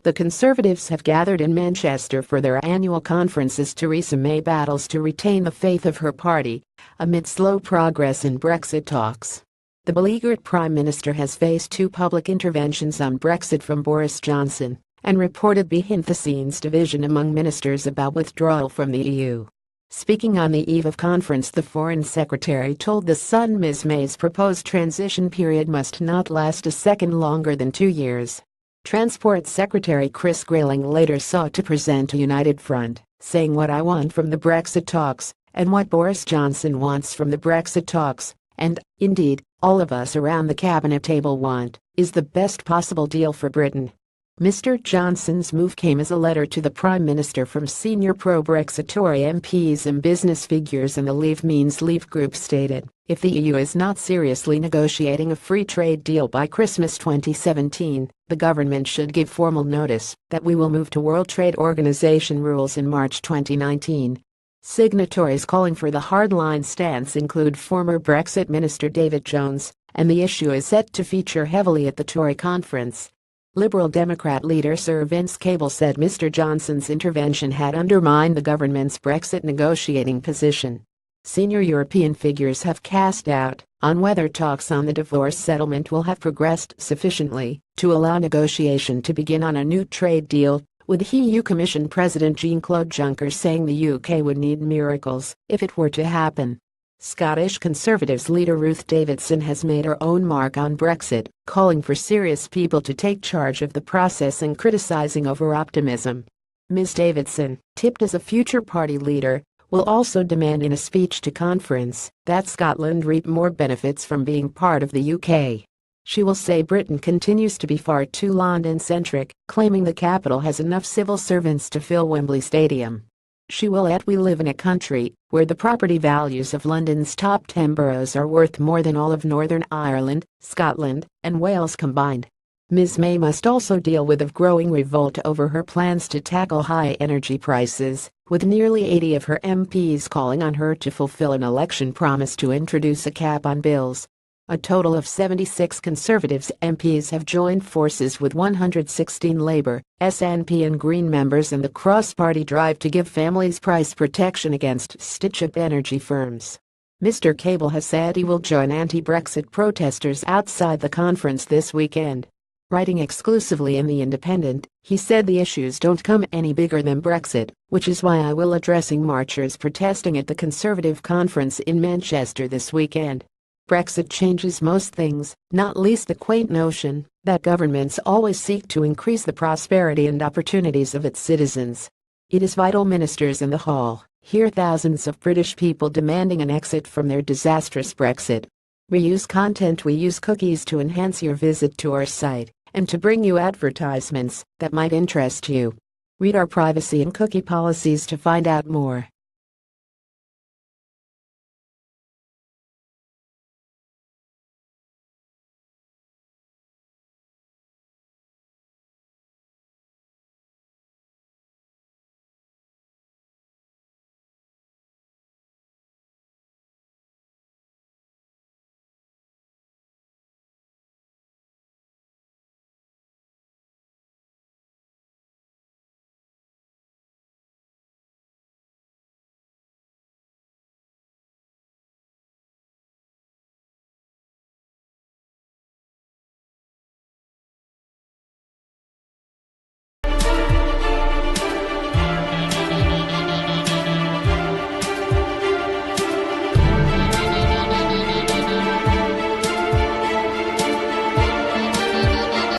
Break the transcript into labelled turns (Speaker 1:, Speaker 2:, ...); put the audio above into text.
Speaker 1: The Conservatives have gathered in Manchester for their annual conference as Theresa May battles to retain the faith of her party amid slow progress in Brexit talks. The beleaguered Prime Minister has faced two public interventions on Brexit from Boris Johnson and reported behind-the-scenes division among ministers about withdrawal from the EU. Speaking on the eve of conference, the Foreign Secretary told The Sun Ms. May's proposed transition period must not last a second longer than 2 years. Transport Secretary Chris Grayling later sought to present a united front, saying what I want from the Brexit talks, and what Boris Johnson wants from the Brexit talks, and, indeed, all of us around the cabinet table want, is the best possible deal for Britain. Mr. Johnson's move came as a letter to the Prime Minister from senior pro-Brexit Tory MPs and business figures, and the Leave Means Leave group stated, if the EU is not seriously negotiating a free trade deal by Christmas 2017, the government should give formal notice that we will move to World Trade Organization rules in March 2019. Signatories calling for the hardline stance include former Brexit Minister David Jones, and the issue is set to feature heavily at the Tory conference. Liberal Democrat leader Sir Vince Cable said Mr. Johnson's intervention had undermined the government's Brexit negotiating position. Senior European figures have cast doubt on whether talks on the divorce settlement will have progressed sufficiently to allow negotiation to begin on a new trade deal, with EU Commission President Jean-Claude Juncker saying the UK would need miracles if it were to happen. Scottish Conservatives leader Ruth Davidson has made her own mark on Brexit, calling for serious people to take charge of the process and criticising over-optimism. Ms. Davidson, tipped as a future party leader, will also demand in a speech to conference that Scotland reap more benefits from being part of the UK. She will say Britain continues to be far too London-centric, claiming the capital has enough civil servants to fill Wembley Stadium. She will add, we live in a country where the property values of London's top 10 boroughs are worth more than all of Northern Ireland, Scotland, and Wales combined. Ms. May must also deal with a growing revolt over her plans to tackle high energy prices, with nearly 80 of her MPs calling on her to fulfill an election promise to introduce a cap on bills. A total of 76 Conservatives MPs have joined forces with 116 Labour, SNP and Green members in the cross-party drive to give families price protection against stitch-up energy firms. Mr. Cable has said he will join anti-Brexit protesters outside the conference this weekend. Writing exclusively in The Independent, he said the issues don't come any bigger than Brexit, which is why I will addressing marchers protesting at the Conservative conference in Manchester this weekend. Brexit changes most things, not least the quaint notion that governments always seek to increase the prosperity and opportunities of its citizens. It is vital ministers in the hall hear thousands of British people demanding an exit from their disastrous Brexit. We use content, we use cookies to enhance your visit to our site and to bring you advertisements that might interest you. Read our privacy and cookie policies to find out more.